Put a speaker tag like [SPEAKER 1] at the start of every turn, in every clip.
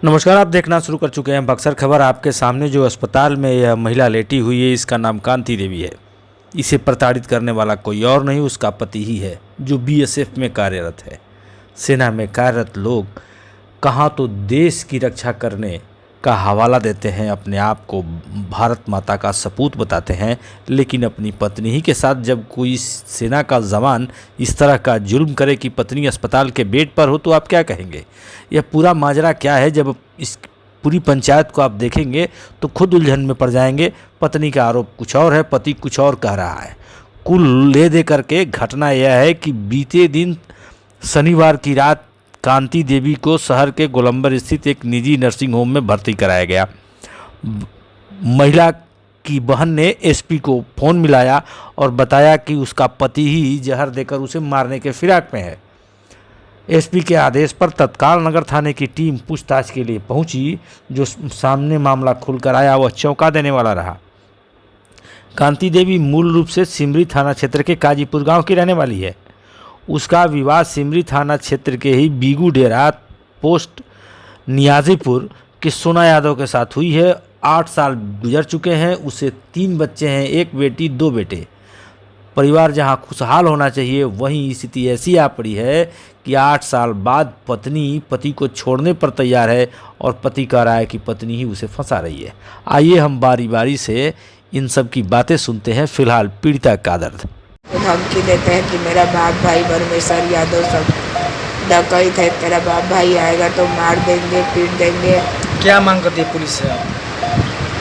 [SPEAKER 1] नमस्कार, आप देखना शुरू कर चुके हैं बक्सर खबर। आपके सामने जो अस्पताल में यह महिला लेटी हुई है, इसका नाम कांति देवी है। इसे प्रताड़ित करने वाला कोई और नहीं, उसका पति ही है, जो बीएसएफ में कार्यरत है। सेना में कार्यरत लोग कहाँ तो देश की रक्षा करने का हवाला देते हैं, अपने आप को भारत माता का सपूत बताते हैं, लेकिन अपनी पत्नी ही के साथ जब कोई सेना का जवान इस तरह का जुल्म करे कि पत्नी अस्पताल के बेड पर हो, तो आप क्या कहेंगे? यह पूरा माजरा क्या है? जब इस पूरी पंचायत को आप देखेंगे तो खुद उलझन में पड़ जाएंगे। पत्नी का आरोप कुछ और है, पति कुछ और कह रहा है। कुल ले दे करके घटना यह है कि बीते दिन शनिवार की रात कांति देवी को शहर के गोलंबर स्थित एक निजी नर्सिंग होम में भर्ती कराया गया। महिला की बहन ने एसपी को फ़ोन मिलाया और बताया कि उसका पति ही जहर देकर उसे मारने के फिराक में है। एसपी के आदेश पर तत्काल नगर थाने की टीम पूछताछ के लिए पहुंची। जो सामने मामला खुलकर आया वह चौंका देने वाला रहा। कांति देवी मूल रूप से सिमरी थाना क्षेत्र के काजीपुर गांव की रहने वाली है। उसका विवाह सिमरी थाना क्षेत्र के ही बीगू डेरा पोस्ट नियाजीपुर के सोना यादव के साथ हुई है। 8 साल गुजर चुके हैं। उसे 3 बच्चे हैं, 1 बेटी 2 बेटे। परिवार जहां खुशहाल होना चाहिए, वहीं स्थिति ऐसी आ पड़ी है कि 8 साल बाद पत्नी पति को छोड़ने पर तैयार है और पति कह रहा है कि पत्नी ही उसे फंसा रही है। आइए हम बारी बारी से इन सब की बातें सुनते हैं। फिलहाल पीड़िता का दर्द।
[SPEAKER 2] धमकी देते हैं कि मेरा बाप भाई परमेश्वर यादव सब डकैत है, तेरा बाप भाई आएगा तो मार देंगे, पीट देंगे।
[SPEAKER 3] क्या मांग करती है पुलिस से आप?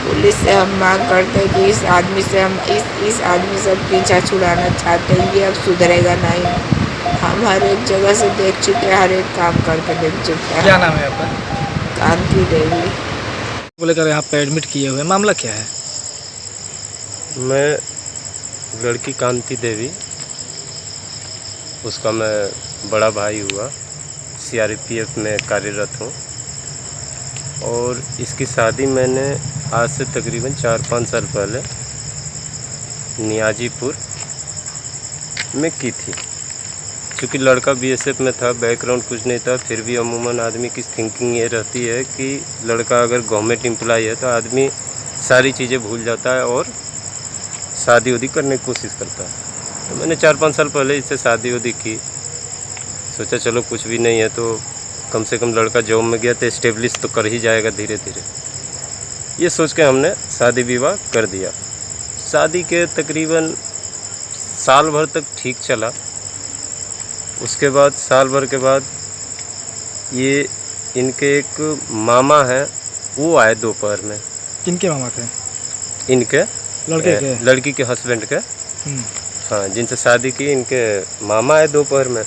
[SPEAKER 2] पुलिस से हम मांग करते हैं कि इस आदमी से हम इस आदमी से पीछा छुड़ाना चाहते हैं। ये अब सुधरेगा नहीं। हम हर एक जगह से देख चुके हैं, हर एक काम करके देख चुके हैं।
[SPEAKER 3] क्या नाम है आपका?
[SPEAKER 2] कांति देवी।
[SPEAKER 3] बोले कर यहाँ पे एडमिट किए हुए, मामला क्या है?
[SPEAKER 4] मैं लड़की कांति देवी, उसका मैं बड़ा भाई हुआ, सीआरपीएफ में कार्यरत हूँ। और इसकी शादी मैंने आज से तकरीबन 4-5 साल पहले नियाजीपुर में की थी। क्योंकि लड़का बीएसएफ में था, बैकग्राउंड कुछ नहीं था, फिर भी अमूमन आदमी की थिंकिंग ये रहती है कि लड़का अगर गवर्नमेंट एम्प्लॉय है तो आदमी सारी चीज़ें भूल जाता है और शादी उदी करने की कोशिश करता है। तो मैंने 4-5 साल पहले इससे शादी उदी की। सोचा चलो कुछ भी नहीं है तो कम से कम लड़का जॉब में गया तो इस्टेब्लिश तो कर ही जाएगा धीरे धीरे, ये सोच के हमने शादी विवाह कर दिया। शादी के तकरीबन साल भर तक ठीक चला। उसके बाद साल भर के बाद ये इनके एक मामा हैं, वो आए दोपहर में।
[SPEAKER 3] किनके मामा थे?
[SPEAKER 4] इनके
[SPEAKER 3] लड़के के?
[SPEAKER 4] लड़की के हस्बैंड के। हाँ, जिनसे शादी की, इनके मामा आए दोपहर में।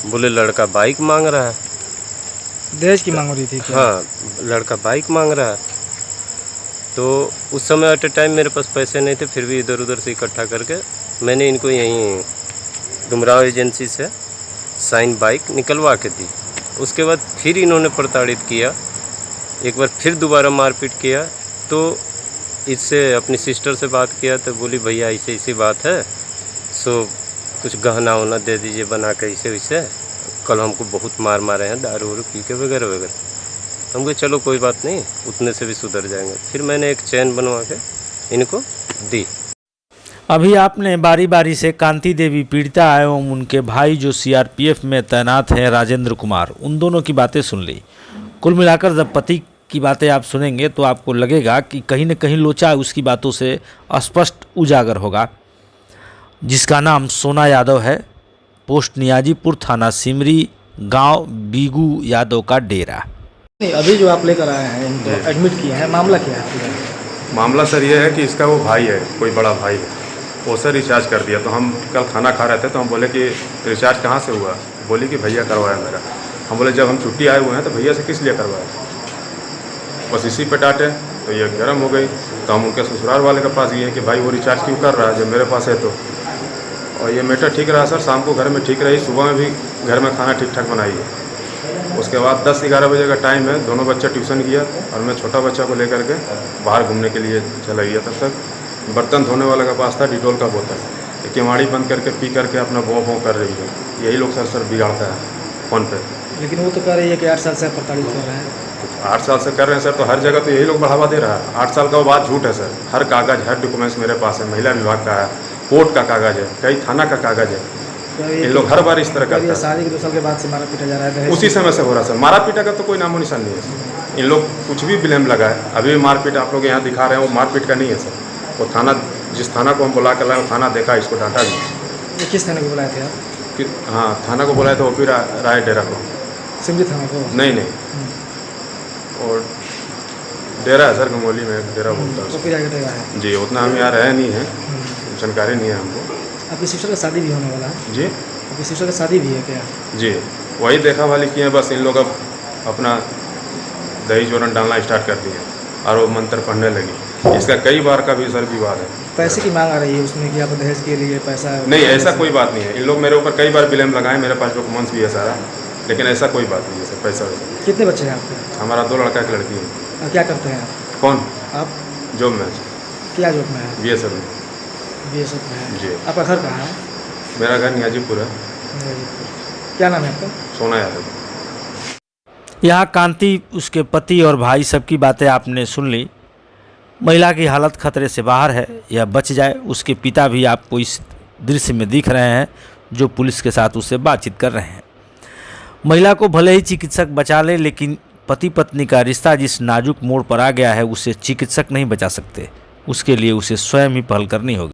[SPEAKER 4] बोले लड़का बाइक मांग रहा है।
[SPEAKER 3] दहेज की मांग हो रही थी क्या?
[SPEAKER 4] हाँ, लड़का बाइक मांग रहा है। तो उस समय एट ए टाइम मेरे पास पैसे नहीं थे, फिर भी इधर उधर से इकट्ठा करके मैंने इनको यहीं डुमराव एजेंसी से साइन बाइक निकलवा के दी। उसके बाद फिर इन्होंने प्रताड़ित किया, एक बार फिर दोबारा मारपीट किया। तो इससे अपनी सिस्टर से बात किया तो बोली भैया ऐसी बात है, सो कुछ गहना वहना दे दीजिए बना के ऐसे वैसे, कल हमको बहुत मार मारे हैं दारू वारू पी के वगैरह वगैरह। हम कहे चलो कोई बात नहीं, उतने से भी सुधर जाएंगे। फिर मैंने एक चैन बनवा के इनको दी।
[SPEAKER 1] अभी आपने बारी बारी से कांति देवी पीड़िता एवं उनके भाई जो सीआरपीएफ में तैनात हैं राजेंद्र कुमार, उन दोनों की बातें सुन ली। कुल मिलाकर जब पति की बातें आप सुनेंगे तो आपको लगेगा कि कहीं न कहीं लोचा उसकी बातों से स्पष्ट उजागर होगा। जिसका नाम सोना यादव है, पोस्ट नियाजीपुर, थाना सिमरी, गांव बीगू यादव का डेरा।
[SPEAKER 3] नहीं, अभी जो आप लेकर आए हैं इनको एडमिट किए हैं, मामला क्या है?
[SPEAKER 5] मामला सर ये है कि इसका वो भाई है, कोई बड़ा भाई है, वो सर रिचार्ज कर दिया। तो हम कल खाना खा रहे थे तो हम बोले कि रिचार्ज कहाँ से हुआ? बोली कि भैया करवाया मेरा। हम बोले जब हम छुट्टी आए हुए हैं तो भैया से किस लिए करवाया? बस इसी पे डांटे तो ये गर्म हो गई। तो हम उनके ससुराल वाले के पास गए कि भाई वो रिचार्ज क्यों कर रहा है जब मेरे पास है तो। और ये मैटर ठीक रहा सर, शाम को घर में ठीक रही, सुबह में भी घर में खाना ठीक ठाक बनाई है। उसके बाद 10-11 बजे का टाइम है, दोनों बच्चा ट्यूशन गया और मैं छोटा बच्चा को लेकर के बाहर घूमने के लिए चला गया। तब तक बर्तन धोने वाले के पास था डिटोल का बोतल, केवाड़ी बंद करके पी करके अपना भों कर रही है। यही लोग सर बिगाड़ता है फ़ोन पे।
[SPEAKER 3] लेकिन वो तो कह रही है कि 8 साल से प्रताड़ित कर रहे हैं।
[SPEAKER 5] 8 साल से कर रहे हैं सर, तो हर जगह तो यही लोग बढ़ावा दे रहा है। 8 साल का वो बात झूठ है सर। हर कागज़, हर डॉक्यूमेंट्स मेरे पास है, महिला विभाग का है, कोर्ट का कागज़ है, कई थाना का कागज़ है। ये लोग हर बार इस तरह करते हैं।
[SPEAKER 3] शादी के 2 साल के बाद से मारा पीटा जा रहा है।
[SPEAKER 5] उसी समय से हो रहा है सर। मारा पीटा का तो कोई नामो निशान नहीं है सर। इन लोग कुछ भी ब्लेम लगाए। अभी मारपीट आप लोग यहाँ दिखा रहे हैं, वो मारपीट का नहीं है सर। वो थाना, जिस थाना को हम बुला कर लाए वो थाना देखा, इसको डांटा भी।
[SPEAKER 3] ये किस थाने को बुलाए थे आप?
[SPEAKER 5] कि हाँ, थाना को बुलाया था ओपी राय डेरा को।
[SPEAKER 3] सिमरी थाना को?
[SPEAKER 5] नहीं, और डेरा है सर, गंगोली में डेरा बोलता है
[SPEAKER 3] ओपी राय डेरा है
[SPEAKER 5] जी। उतना हम यहाँ रहे नहीं हैं, जानकारी नहीं है हमको।
[SPEAKER 3] आपकी सिस्टर का शादी भी होने वाला है
[SPEAKER 5] जी?
[SPEAKER 3] आपकी सिस्टर का शादी भी है क्या?
[SPEAKER 5] जी, वही देखा वाली किए, बस इन लोग अब अपना दही जोरन डालना स्टार्ट कर दिए और वो मंत्र पढ़ने लगी। इसका कई बार का भी सर विवाद है।
[SPEAKER 3] पैसे की मांग आ रही है उसमें कि आप दहेज के लिए पैसा?
[SPEAKER 5] नहीं, ऐसा कोई बात नहीं है। इन लोग मेरे ऊपर कई बार ब्लेम लगाए, मेरे पास डॉक्यूमेंट्स भी है सारा, लेकिन ऐसा कोई बात नहीं है सर। पैसा वैसा।
[SPEAKER 3] कितने बच्चे हैं आपके?
[SPEAKER 5] हमारा 2 लड़का 1 लड़की है।
[SPEAKER 3] और क्या करते हैं आप?
[SPEAKER 5] कौन?
[SPEAKER 3] आप
[SPEAKER 5] जॉब में।
[SPEAKER 3] क्या जॉब में है?
[SPEAKER 5] BSF में।
[SPEAKER 3] BSF में है
[SPEAKER 5] जी।
[SPEAKER 3] आपका घर कहाँ है?
[SPEAKER 5] मेरा घर नियाजीपुर है।
[SPEAKER 3] क्या नाम है आपका?
[SPEAKER 5] सोना यादव।
[SPEAKER 1] यहाँ कांति, उसके पति और भाई सबकी बातें आपने सुन ली। महिला की हालत खतरे से बाहर है, यह बच जाए। उसके पिता भी आपको इस दृश्य में दिख रहे हैं, जो पुलिस के साथ उससे बातचीत कर रहे हैं। महिला को भले ही चिकित्सक बचा ले, लेकिन पति पत्नी का रिश्ता जिस नाजुक मोड़ पर आ गया है, उसे चिकित्सक नहीं बचा सकते। उसके लिए उसे स्वयं ही पहल करनी होगी।